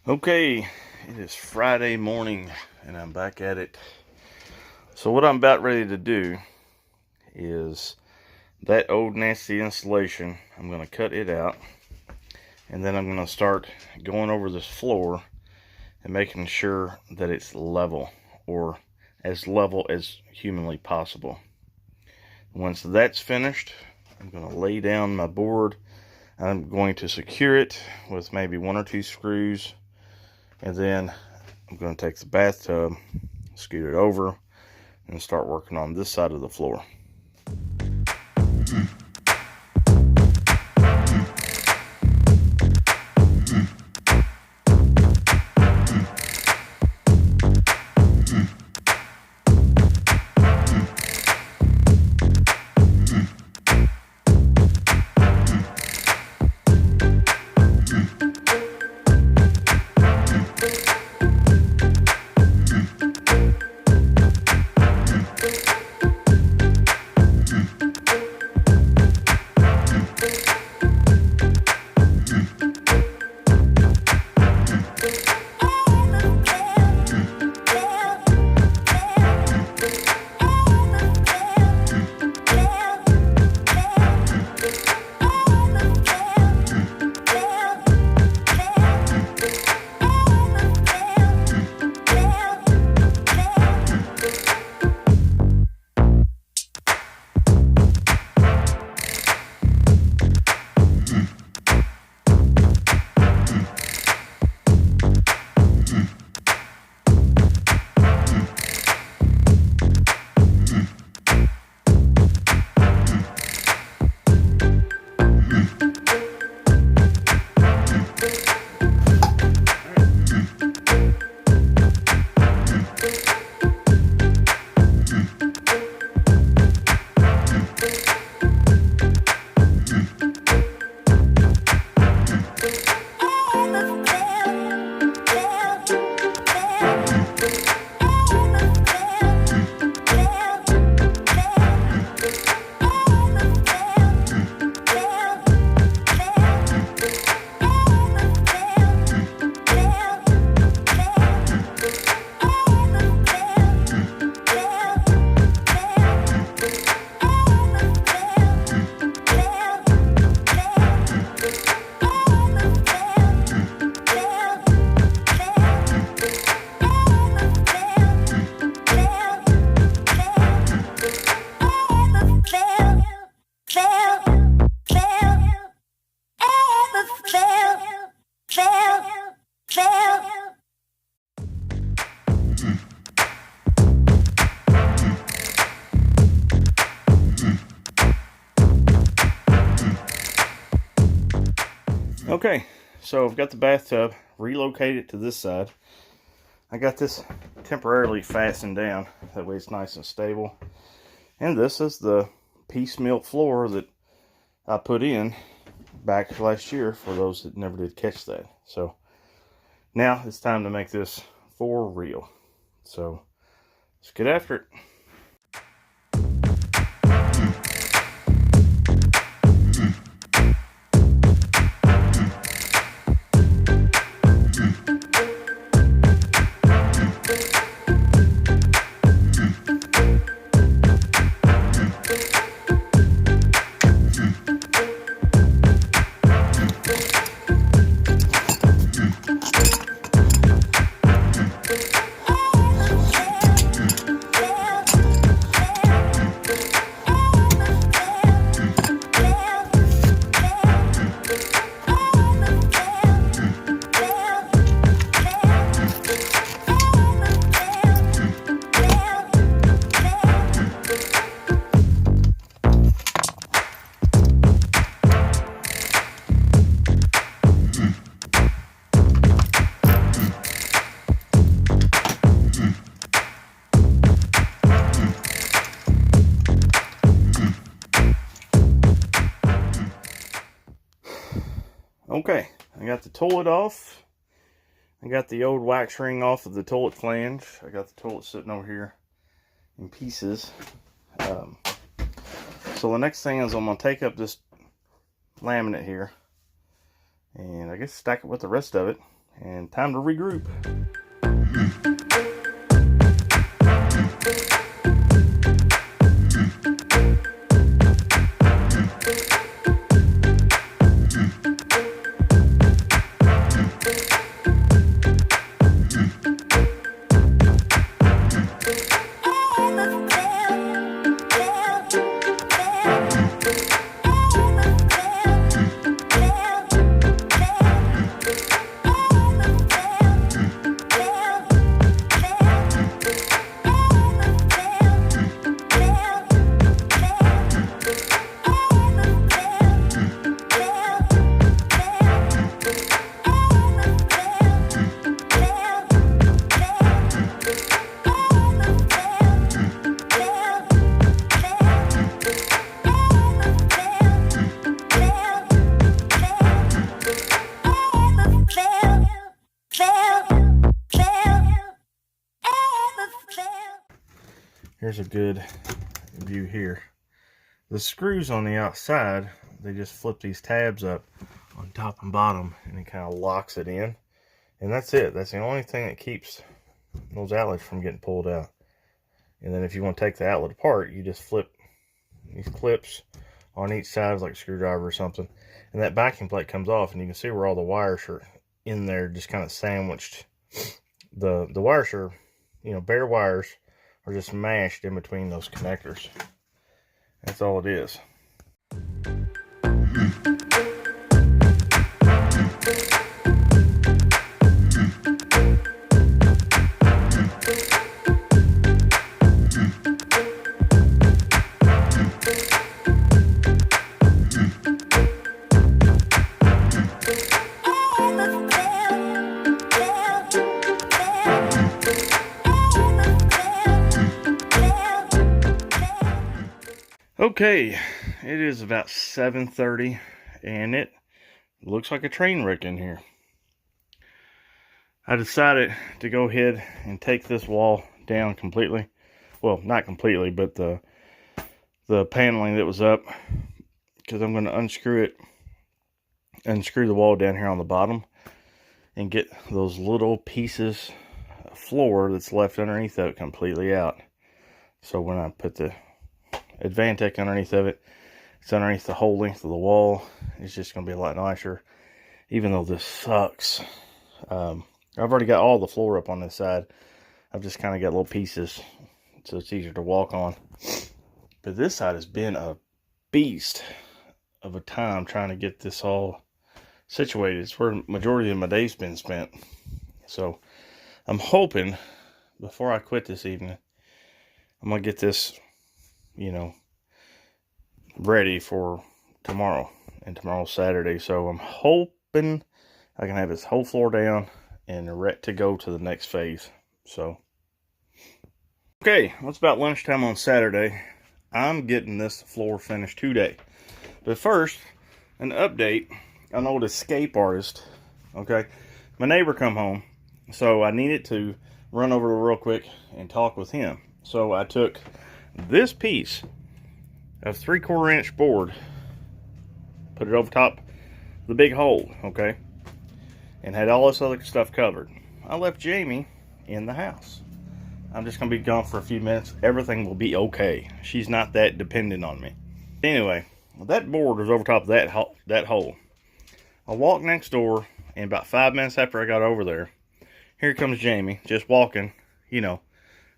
Okay, it is Friday morning and I'm back at it. So what I'm about ready to do is that old nasty insulation. I'm going to cut it out, and then I'm going to start going over this floor and making sure that it's level, or as level as humanly possible. Once that's finished, I'm going to lay down my board. I'm going to secure it with maybe 1 or 2 screws. And then I'm going to take the bathtub, scoot it over, and start working on this side of the floor. Okay, so I've got the bathtub relocated to this side. I got this temporarily fastened down, that way it's nice and stable. And this is the piecemeal floor that I put in back last year, for those that never did catch that. So now it's time to make this for real. So let's get after it. Okay, I got the toilet off. I got the old wax ring off of the toilet flange. I got the toilet sitting over here in pieces. So the next thing is I'm going to take up this laminate here and I guess stack it with the rest of it, and time to regroup. Here's a good view here. The screws on the outside, they just flip these tabs up on top and bottom, and it kind of locks it in. And that's it. That's the only thing that keeps those outlets from getting pulled out. And then if you want to take the outlet apart, you just flip these clips on each side like a screwdriver or something. And that backing plate comes off, and you can see where all the wires are in there, just kind of sandwiched. The wires are, you know, bare wires are just mashed in between those connectors. That's all it is. Okay, it is about 7:30 and it looks like a train wreck in here. I decided to go ahead and take this wall down completely. Well, not completely, but the paneling that was up, because I'm going to unscrew the wall down here on the bottom and get those little pieces of floor that's left underneath of it completely out. So when I put the Advantech underneath of it, it's underneath the whole length of the wall. It's just going to be a lot nicer, even though this sucks. I've already got all the floor up on this side. I've just kind of got little pieces, so it's easier to walk on. But this side has been a beast of a time trying to get this all situated. It's where the majority of my day's been spent. So I'm hoping before I quit this evening, I'm going to get this, you know, ready for tomorrow. And tomorrow's Saturday, so I'm hoping I can have this whole floor down and ready to go to the next phase. So okay, well, it's about lunchtime on Saturday. I'm getting this floor finished today. But first, an update. An old escape artist. Okay, my neighbor come home, so I needed to run over real quick and talk with him. So I took this piece of 3/4 inch board, put it over top the big hole, okay, and had all this other stuff covered. I left Jamie in the house. I'm just gonna be gone for a few minutes. Everything will be okay. She's not that dependent on me. Anyway, that board was over top of that hole. I walked next door, and about 5 minutes after I got over there, here comes Jamie, just walking, you know,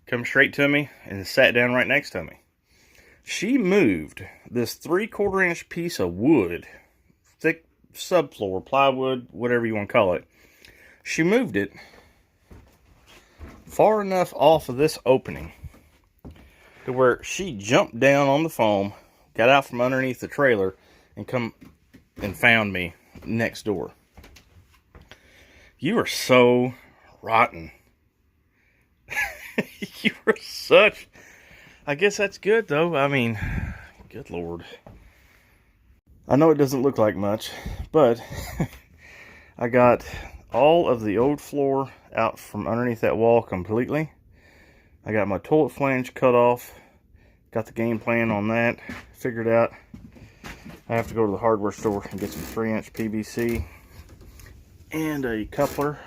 come straight to me and sat down right next to me. She moved this 3/4 inch piece of wood, thick subfloor, plywood, whatever you want to call it. She moved it far enough off of this opening to where she jumped down on the foam, got out from underneath the trailer, and come and found me next door. You are so rotten. You are such... I guess that's good, though. I mean, good Lord. I know it doesn't look like much, but I got all of the old floor out from underneath that wall completely. I got my toilet flange cut off. Got the game plan on that figured out. I have to go to the hardware store and get some 3-inch PVC. and a coupler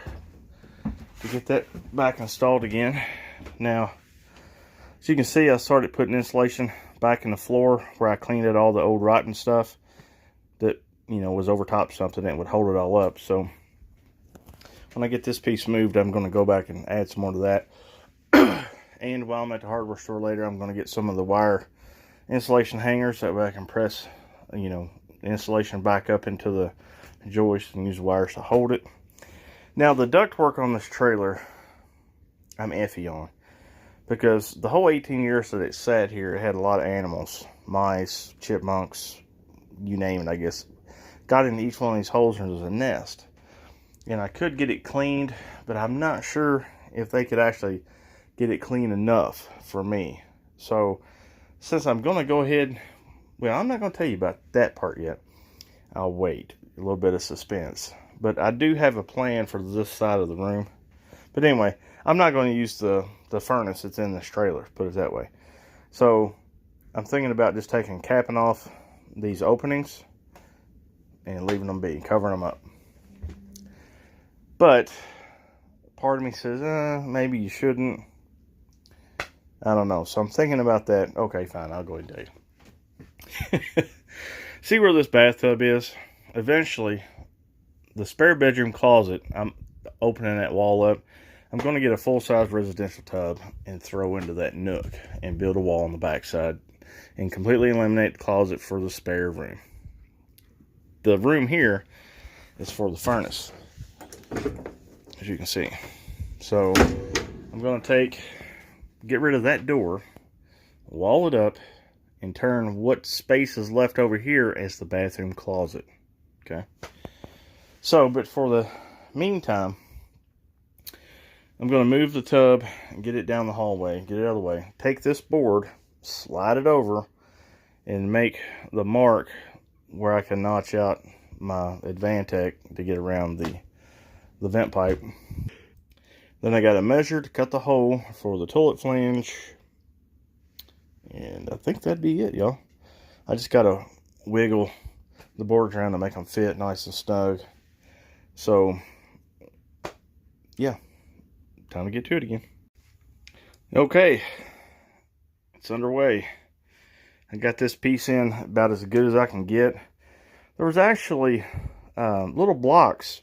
to get that back installed again. Now, as you can see, I started putting insulation back in the floor where I cleaned out all the old rotten stuff that, you know, was over top something that would hold it all up. So when I get this piece moved, I'm going to go back and add some more to that. And while I'm at the hardware store later, I'm going to get some of the wire insulation hangers. That way I can press, you know, insulation back up into the joist and use wires to hold it. Now, the ductwork on this trailer, I'm iffy on. Because the whole 18 years that it sat here, it had a lot of animals. Mice, chipmunks, you name it, I guess. Got into each one of these holes and there was a nest. And I could get it cleaned, but I'm not sure if they could actually get it clean enough for me. So, since I'm going to go ahead, well, I'm not going to tell you about that part yet. I'll wait. A little bit of suspense. But I do have a plan for this side of the room. But anyway, I'm not going to use the furnace that's in this trailer, put it that way. So, I'm thinking about just capping off these openings and leaving them be, covering them up. But, part of me says, maybe you shouldn't. I don't know. So I'm thinking about that. Okay, fine. I'll go ahead and tell you. See where this bathtub is? Eventually, the spare bedroom closet, I'm opening that wall up. I'm going to get a full-size residential tub and throw into that nook and build a wall on the backside and completely eliminate the closet for the spare room. The room here is for the furnace, as you can see. So I'm going to get rid of that door, wall it up, and turn what space is left over here as the bathroom closet. Okay. So, but for the meantime, I'm going to move the tub and get it down the hallway, get it out of the way. Take this board, slide it over, and make the mark where I can notch out my Advantech to get around the vent pipe. Then I got to measure to cut the hole for the toilet flange. And I think that'd be it, y'all. I just got to wiggle the boards around to make them fit nice and snug. So, yeah. Time to get to it again. Okay. It's underway. I got this piece in about as good as I can get. There was actually little blocks.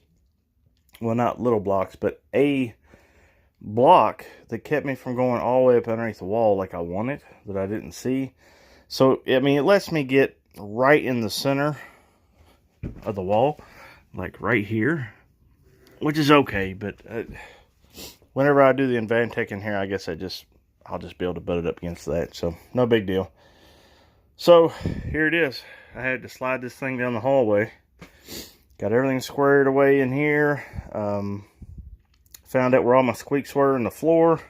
Well, not little blocks, but a block that kept me from going all the way up underneath the wall like I wanted, that I didn't see. So, I mean, it lets me get right in the center of the wall, like right here, which is okay, but whenever I do the Advantech in here, I guess I'll just be able to butt it up against that, so no big deal. So, here it is. I had to slide this thing down the hallway. Got everything squared away in here. Found out where all my squeaks were in the floor.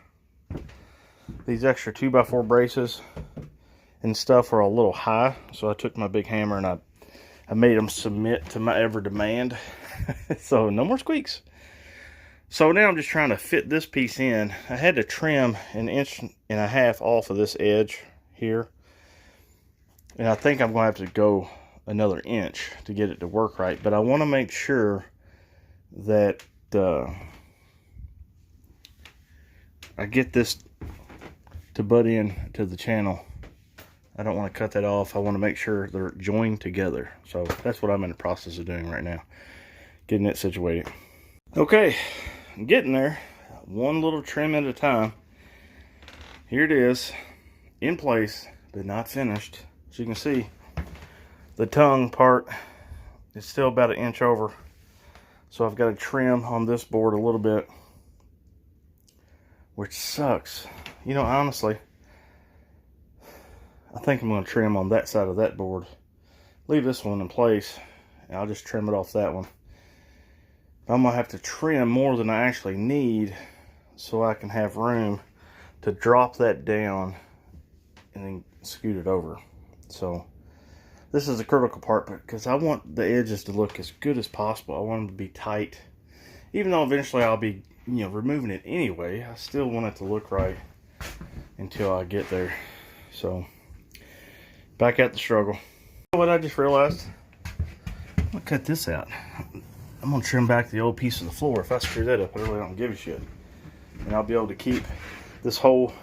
These extra 2x4 braces and stuff are a little high, so I took my big hammer and I made them submit to my every demand. So no more squeaks. So now I'm just trying to fit this piece in. I had to trim 1.5 inches off of this edge here, and I think I'm going to have to go another inch to get it to work right. But I want to make sure that I get this to butt in to the channel. I don't want to cut that off. I want to make sure they're joined together. So that's what I'm in the process of doing right now. Getting it situated. Okay, I'm getting there. One little trim at a time. Here it is, in place, but not finished. As you can see, the tongue part is still about 1 inch over. So I've got to trim on this board a little bit, which sucks. You know, honestly, I think I'm going to trim on that side of that board. Leave this one in place, and I'll just trim it off that one. I'm going to have to trim more than I actually need so I can have room to drop that down and then scoot it over. So, this is a critical part because I want the edges to look as good as possible. I want them to be tight. Even though eventually I'll be, you know, removing it anyway, I still want it to look right until I get there. So, back at the struggle. What I just realized, I'm gonna cut this out. I'm gonna trim back the old piece of the floor. If I screw that up, I really don't give a shit. And I'll be able to keep this whole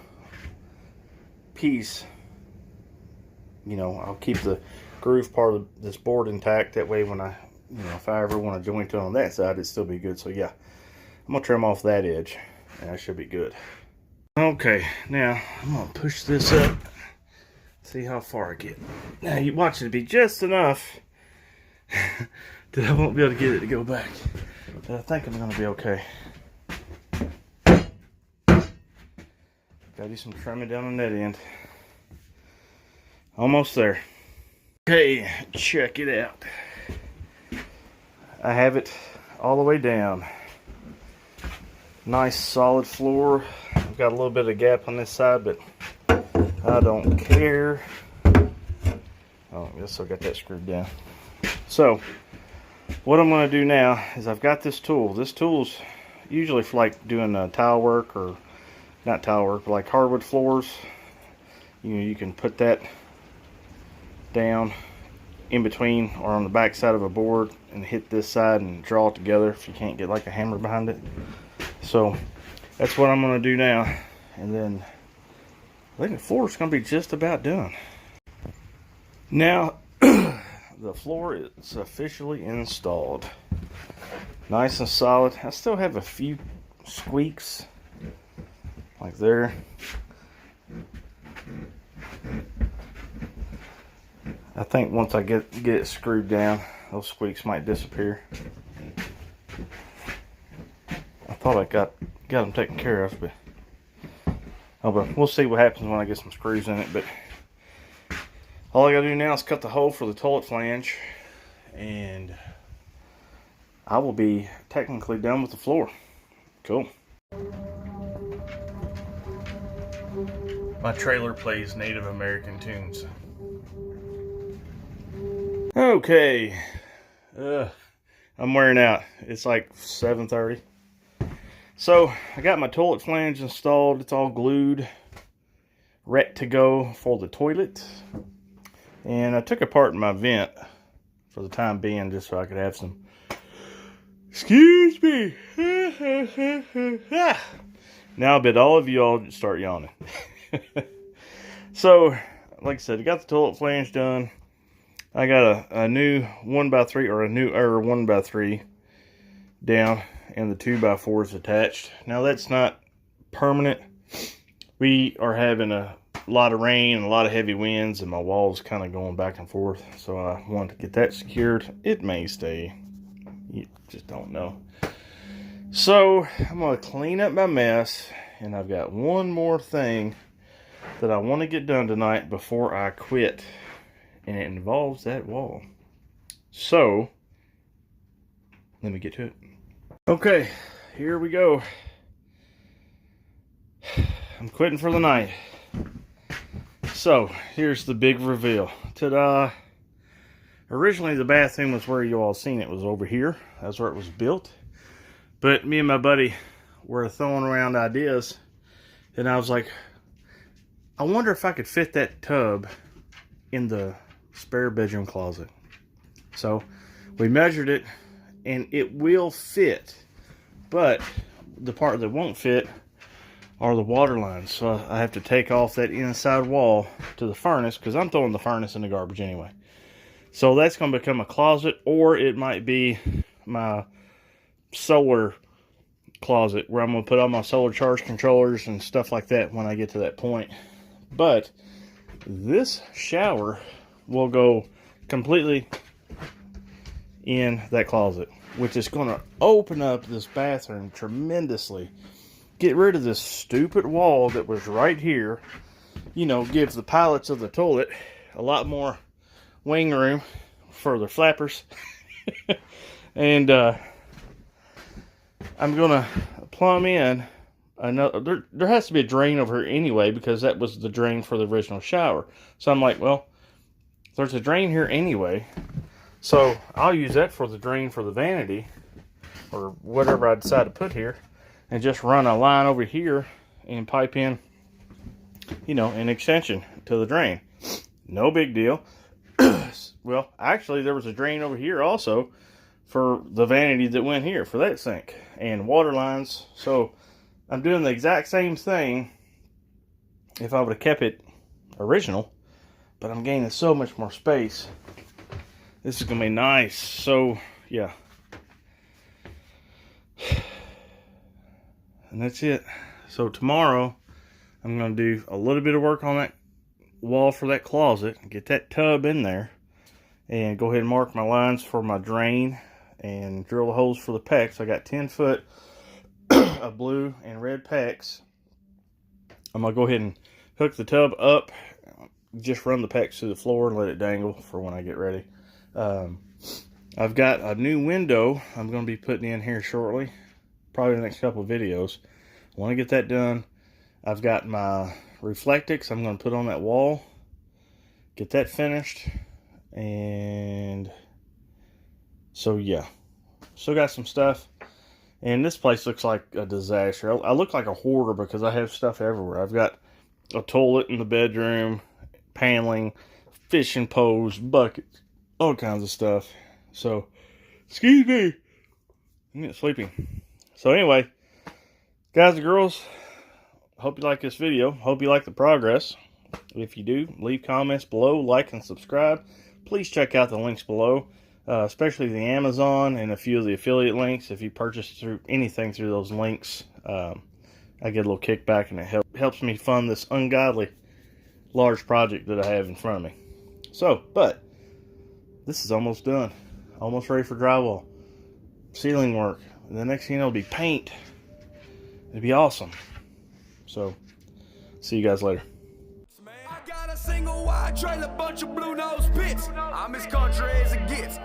piece, you know, I'll keep the groove part of this board intact. That way when I, you know, if I ever want to joint it on that side, it'd still be good. So yeah, I'm gonna trim off that edge and that should be good. Okay, now I'm gonna push this up, see how far I get. Now you watch it be just enough that I won't be able to get it to go back. But I think I'm gonna be okay. Gotta do some trimming down on that end. Almost there. Okay, check it out. I have it all the way down. Nice solid floor. I've got a little bit of gap on this side, but I don't care. Oh, I guess I got that screwed down. So, what I'm going to do now is I've got this tool. This tool's usually for like doing tile work, or not tile work, but like hardwood floors. You know, you can put that down in between or on the back side of a board and hit this side and draw it together if you can't get like a hammer behind it. So that's what I'm going to do now, and then I think the floor is going to be just about done. Now the floor is officially installed, nice and solid. I still have a few squeaks like there. I think once I get it screwed down, those squeaks might disappear. I thought I got them taken care of, but we'll see what happens when I get some screws in it. But all I gotta do now is cut the hole for the toilet flange, and I will be technically done with the floor. Cool. My trailer plays Native American tunes. Okay, I'm wearing out. It's like 7:30. So I got my toilet flange installed. It's all glued, ready to go for the toilet. And I took apart my vent for the time being, just so I could have some. Excuse me. Now I bet all of you all start yawning. So, like I said, I got the toilet flange done. I got a new 1x3 or a newer 1x3 down, and the 2x4 is attached. Now that's not permanent. We are having a lot of rain and a lot of heavy winds, and my wall's kind of going back and forth. So I want to get that secured. It may stay. You just don't know. So I'm going to clean up my mess, and I've got one more thing that I want to get done tonight before I quit. And it involves that wall. So, let me get to it. Okay, here we go. I'm quitting for the night. So, here's the big reveal. Ta-da! Originally, the bathroom was where you all seen it, was over here. That's where it was built. But me and my buddy were throwing around ideas, and I was like, I wonder if I could fit that tub in the spare bedroom closet. So we measured it, and it will fit, but the part that won't fit are the water lines. So I have to take off that inside wall to the furnace, because I'm throwing the furnace in the garbage anyway. So that's going to become a closet, or it might be my solar closet where I'm going to put all my solar charge controllers and stuff like that when I get to that point. But this shower will go completely in that closet, which is going to open up this bathroom tremendously. Get rid of this stupid wall that was right here. You know, gives the pilots of the toilet a lot more wing room for their flappers. And I'm going to plumb in another. There has to be a drain over here anyway, because that was the drain for the original shower. So I'm like, well, there's a drain here anyway, so I'll use that for the drain for the vanity, or whatever I decide to put here, and just run a line over here and pipe in, you know, an extension to the drain. No big deal. Well, actually, there was a drain over here also for the vanity that went here for that sink, and water lines. So I'm doing the exact same thing if I would have kept it original, but I'm gaining so much more space. This is gonna be nice. So yeah, and that's it. So tomorrow I'm gonna do a little bit of work on that wall for that closet, get that tub in there, and go ahead and mark my lines for my drain and drill the holes for the PEX. I got 10 foot of blue and red PEX. I'm gonna go ahead and hook the tub up, just run the PEX to the floor and let it dangle for when I get ready. I've got a new window I'm gonna be putting in here shortly, probably the next couple of videos. I want to get that done. I've got my Reflectix I'm going to put on that wall, get that finished, and so yeah, still got some stuff. And this place looks like a disaster. I look like a hoarder because I have stuff everywhere. I've got a toilet in the bedroom, paneling, fishing poles, buckets, all kinds of stuff. So, excuse me, I'm getting sleepy. So anyway, guys and girls, hope you like this video. Hope you like the progress. If you do, leave comments below, like and subscribe. Please check out the links below, especially the Amazon and a few of the affiliate links. If you purchase through anything through those links, I get a little kickback, and it helps me fund this ungodly large project that I have in front of me. So, but this is almost done. Almost ready for drywall, ceiling work. And the next thing you know, it'll be paint. It'd be awesome. So, see you guys later. I got a single wide trailer, bunch of blue nose pits. I'm as country as it gets.